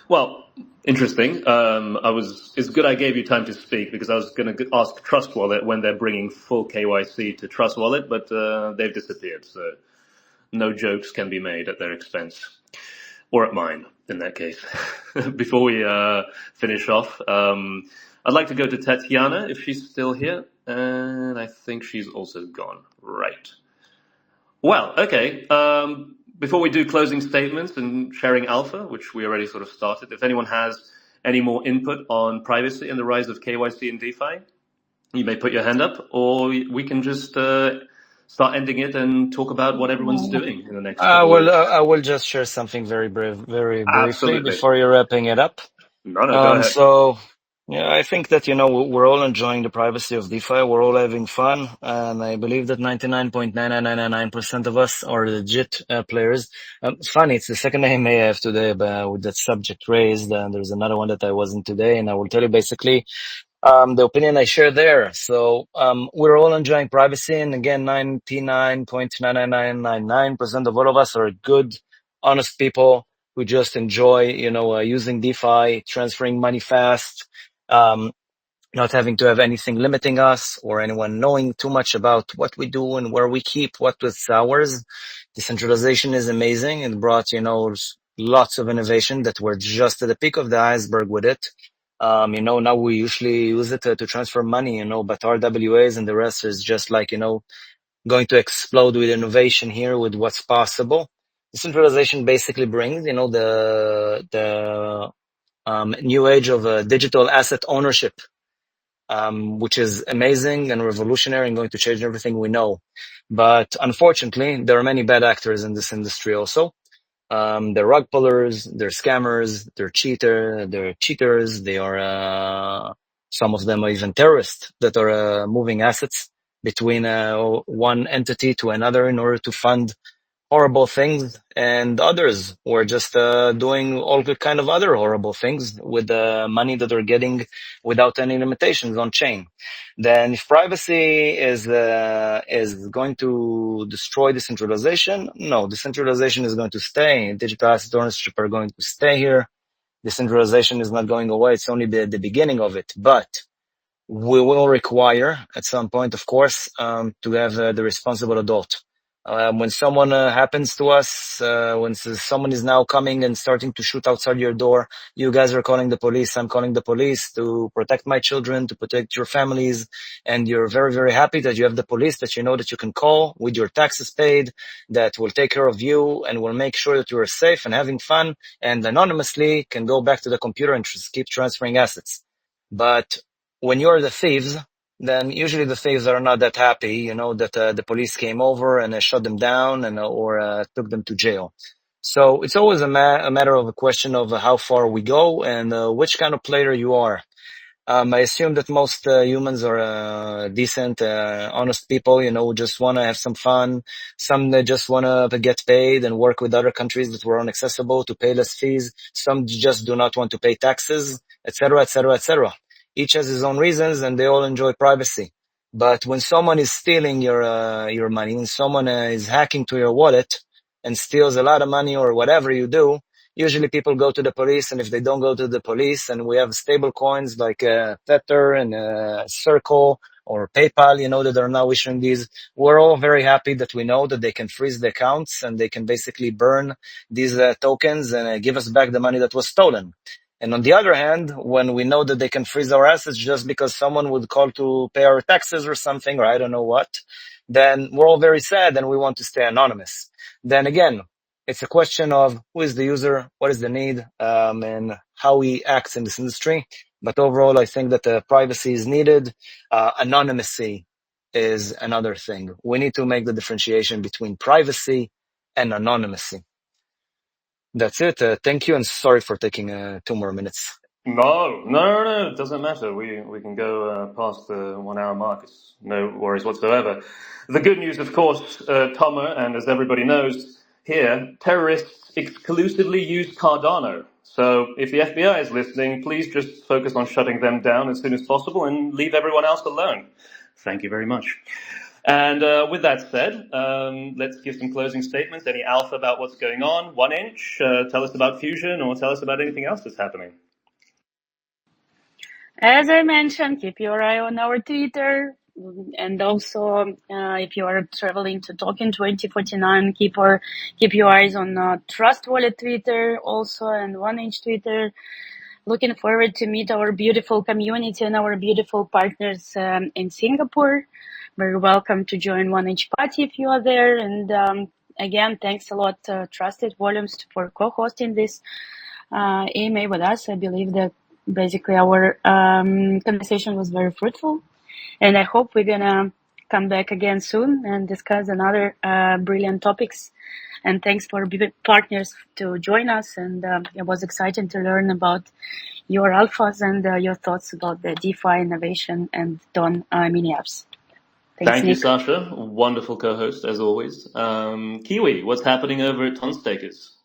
Well, interesting. It's good I gave you time to speak because I was going to ask Trust Wallet when they're bringing full KYC to Trust Wallet, but they've disappeared. So no jokes can be made at their expense or at mine. in that case. Before we finish off, I'd like to go to Tatiana if she's still here, and I think she's also gone. Right. Well, okay. Before we do closing statements and sharing alpha, which we already sort of started, if anyone has any more input on privacy and the rise of KYC and DeFi, you may put your hand up, or we can just start ending it and talk about what everyone's doing in the next couple of weeks. I will just share something very briefly Absolutely. before you're wrapping it up. No, go ahead. So, yeah, I think that, we're all enjoying the privacy of DeFi. We're all having fun. And I believe that 99.9999% of us are legit players. It's funny. It's the second AMA I have today with that subject raised. And there's another one that I wasn't today. And I will tell you basically the opinion I share there. So we're all enjoying privacy. And again, 99.99999% of all of us are good, honest people who just enjoy, using DeFi, transferring money fast, not having to have anything limiting us or anyone knowing too much about what we do and where we keep what was ours. Decentralization is amazing. It brought, lots of innovation that we're just at the peak of the iceberg with it. Now we usually use it to transfer money, but RWAs and the rest is just like, going to explode with innovation here with what's possible. Decentralization basically brings, the new age of digital asset ownership, which is amazing and revolutionary and going to change everything we know. But unfortunately, there are many bad actors in this industry also. They're rug pullers, they're scammers, they're cheaters, they are, some of them are even terrorists that are moving assets between one entity to another in order to fund horrible things, and others were just doing all the kind of other horrible things with the money that they're getting without any limitations on chain. Then if privacy is going to destroy decentralization, no, decentralization is going to stay. Digital asset ownership are going to stay here. Decentralization is not going away. It's only the beginning of it. But we will require at some point, of course, to have the responsible adult. When someone happens to us, when someone is now coming and starting to shoot outside your door, you guys are calling the police, I'm calling the police to protect my children, to protect your families, and you're very, very happy that you have the police that you know that you can call with your taxes paid, that will take care of you and will make sure that you are safe and having fun and anonymously can go back to the computer and keep transferring assets. But when you're the thieves, then usually the thieves are not that happy, that the police came over and shut them down or took them to jail. So it's always a matter of a question of how far we go and which kind of player you are. I assume that most humans are decent, honest people, who just want to have some fun. Some that just want to get paid and work with other countries that were inaccessible to pay less fees. Some just do not want to pay taxes, etc., etc., etc. Each has his own reasons, and they all enjoy privacy. But when someone is stealing your money, and someone is hacking to your wallet and steals a lot of money or whatever you do, usually people go to the police, and if they don't go to the police, and we have stable coins like Tether and Circle or PayPal, that are now issuing these, we're all very happy that we know that they can freeze the accounts and they can basically burn these tokens and give us back the money that was stolen. And on the other hand, when we know that they can freeze our assets just because someone would call to pay our taxes or something, or I don't know what, then we're all very sad and we want to stay anonymous. Then again, it's a question of who is the user, what is the need, and how he acts in this industry. But overall, I think that privacy is needed. Anonymity is another thing. We need to make the differentiation between privacy and anonymity. That's it. Thank you, and sorry for taking 2 more minutes. No, it doesn't matter. We can go past the 1 hour mark. It's no worries whatsoever. The good news, of course, Tomer, and as everybody knows here, terrorists exclusively use Cardano. So if the FBI is listening, please just focus on shutting them down as soon as possible and leave everyone else alone. Thank you very much. And with that said, let's give some closing statements. Any alpha about what's going on? 1 inch? Tell us about Fusion, or tell us about anything else that's happening. As I mentioned, keep your eye on our Twitter. And also, if you are traveling to Token 2049, keep your eyes on Trust Wallet Twitter also and 1inch Twitter. Looking forward to meet our beautiful community and our beautiful partners in Singapore. Very welcome to join 1inch party if you are there. And again, thanks a lot, Trusted Volumes, for co-hosting this AMA with us. I believe that basically our conversation was very fruitful. And I hope we're going to come back again soon and discuss another brilliant topics. And thanks for partners to join us. And it was exciting to learn about your alphas and your thoughts about the DeFi innovation and Don mini apps. Thanks, Thank you, Nick. Sasha. Wonderful co-host, as always. Kiwi, what's happening over at Tonstakers?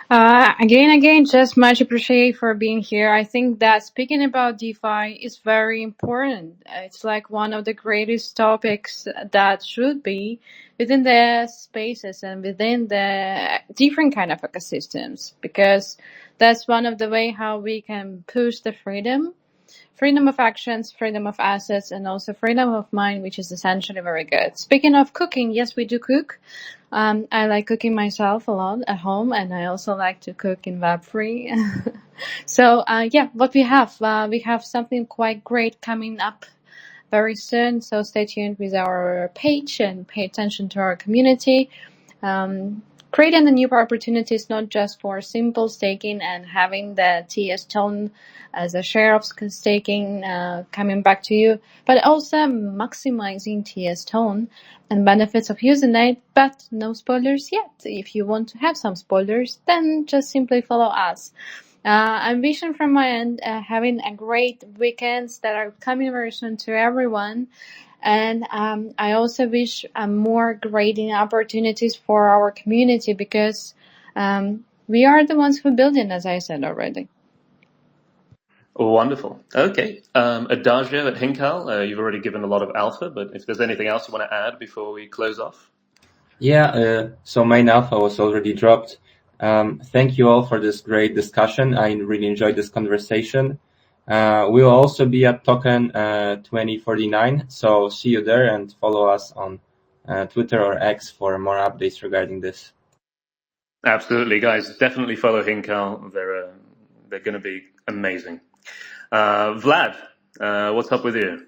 Again, just much appreciate for being here. I think that speaking about DeFi is very important. It's like one of the greatest topics that should be within the spaces and within the different kind of ecosystems, because that's one of the way how we can push the freedom of actions, freedom of assets, and also freedom of mind, which is essentially very good. Speaking of cooking, yes, we do cook. I like cooking myself a lot at home, and I also like to cook in Web3. So, what we have something quite great coming up very soon. So stay tuned with our page and pay attention to our community. Creating the new opportunities, not just for simple staking and having the TS tone as a share of staking coming back to you, but also maximizing TS tone and benefits of using it, but no spoilers yet. If you want to have some spoilers, then just simply follow us. Ambition from my end, having a great weekends that are coming very soon to everyone. And I also wish more grading opportunities for our community, because we are the ones who build it, as I said already. Wonderful. Okay. Adagio at Hinkal, you've already given a lot of alpha, but if there's anything else you want to add before we close off? Yeah, so main alpha was already dropped. Thank you all for this great discussion. I really enjoyed this conversation. We'll also be at Token 2049, so see you there and follow us on Twitter or X for more updates regarding this. Absolutely, guys. Definitely follow Hinkal. They're going to be amazing. Vlad, what's up with you?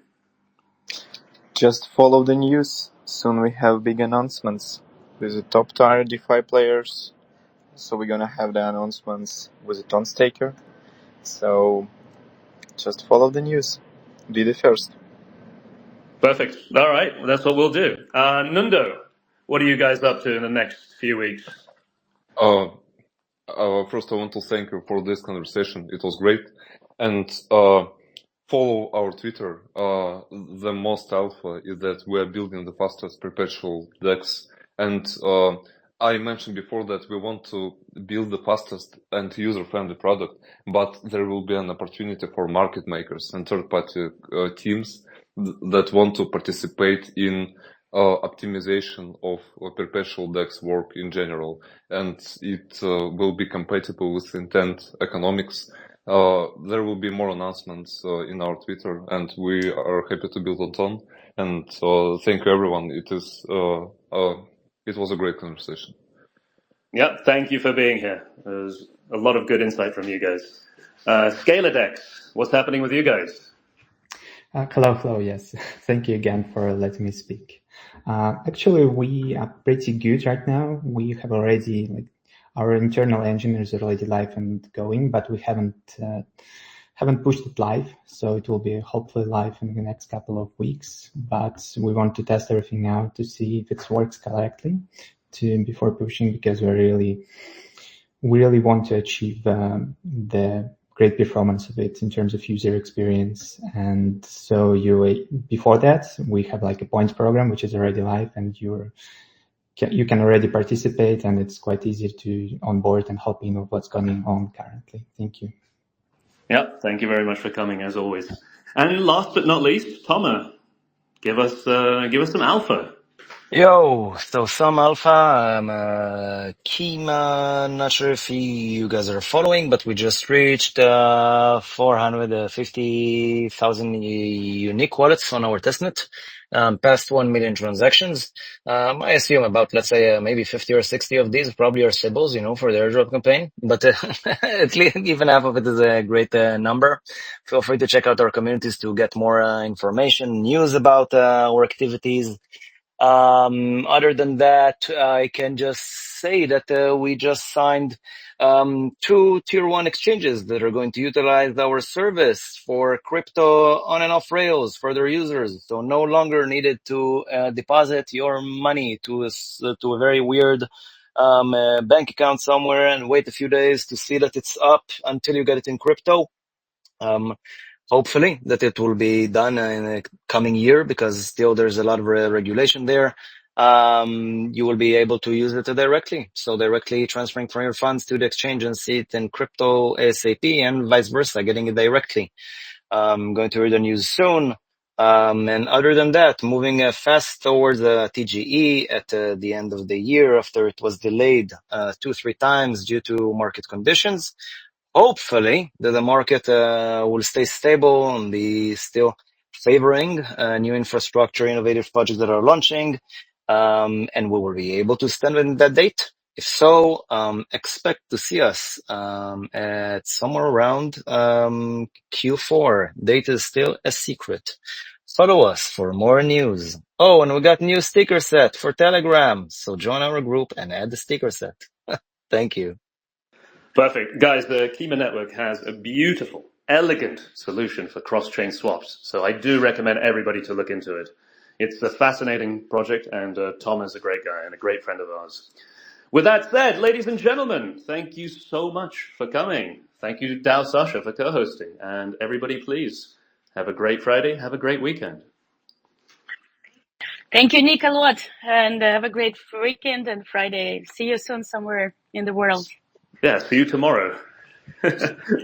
Just follow the news. Soon we have big announcements with the top tier DeFi players. So we're gonna have the announcements with the Tonstaker. So just follow the news. Be the first. Perfect. All right, that's what we'll do. Nundu, what are you guys up to in the next few weeks? First, I want to thank you for this conversation. It was great. And follow our Twitter. The most alpha is that we are building the fastest perpetual DEX. And I mentioned before that we want to build the fastest and user-friendly product, but there will be an opportunity for market makers and third-party teams that want to participate in optimization of perpetual DEX work in general, and it will be compatible with intent economics. There will be more announcements in our Twitter, and we are happy to build on Ton. And thank you, everyone. It was a great conversation. Yeah, thank you for being here. There's a lot of good insight from you guys. Scalr DEX, what's happening with you guys? Hello, yes. Thank you again for letting me speak. Actually, we are pretty good right now. We have already, our internal engineers are already live and going, but we haven't pushed it live. So it will be hopefully live in the next couple of weeks. But we want to test everything out to see if it works correctly before pushing, because we really want to achieve the great performance of it in terms of user experience. And so before that, we have a points program, which is already live, and you can already participate, and it's quite easy to onboard and help with what's going on currently. Thank you. Yeah, thank you very much for coming, as always. And last but not least, Tomer, give us some alpha. Yo, so some alpha, I'm Kima, not sure if you guys are following, but we just reached 450,000 unique wallets on our testnet, past 1 million transactions. I assume about, let's say, maybe 50 or 60 of these probably are Sybils, for the airdrop campaign, but at least even half of it is a great number. Feel free to check out our communities to get more information, news about our activities. Other than that, I can just say that we just signed 2 tier 1 exchanges that are going to utilize our service for crypto on and off rails for their users. So no longer needed to deposit your money to a very weird bank account somewhere and wait a few days to see that it's up until you get it in crypto. Hopefully that it will be done in the coming year, because still there's a lot of regulation there. You will be able to use it directly. So directly transferring from your funds to the exchange and see it in crypto ASAP, and vice versa, getting it directly. Going to read the news soon. And other than that, moving fast towards TGE at the end of the year after it was delayed 2-3 times due to market conditions. Hopefully that the market will stay stable and be still favoring new infrastructure, innovative projects that are launching, and we will be able to stand in that date. If so, expect to see us at somewhere around Q4. Date is still a secret. Follow us for more news. Oh, and we got new sticker set for Telegram, so join our group and add the sticker set. Thank you. Perfect. Guys, the Kima Network has a beautiful, elegant solution for cross-chain swaps. So I do recommend everybody to look into it. It's a fascinating project, and Tom is a great guy and a great friend of ours. With that said, ladies and gentlemen, thank you so much for coming. Thank you, Dao Sasha, for co-hosting. And everybody, please, have a great Friday. Have a great weekend. Thank you, Nick, a lot. And have a great weekend and Friday. See you soon somewhere in the world. Yeah, see you tomorrow.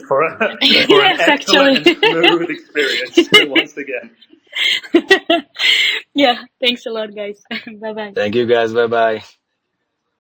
for an Yes, excellent actually. and smooth experience once again. Yeah, thanks a lot, guys. Bye-bye. Thank you, guys. Bye-bye.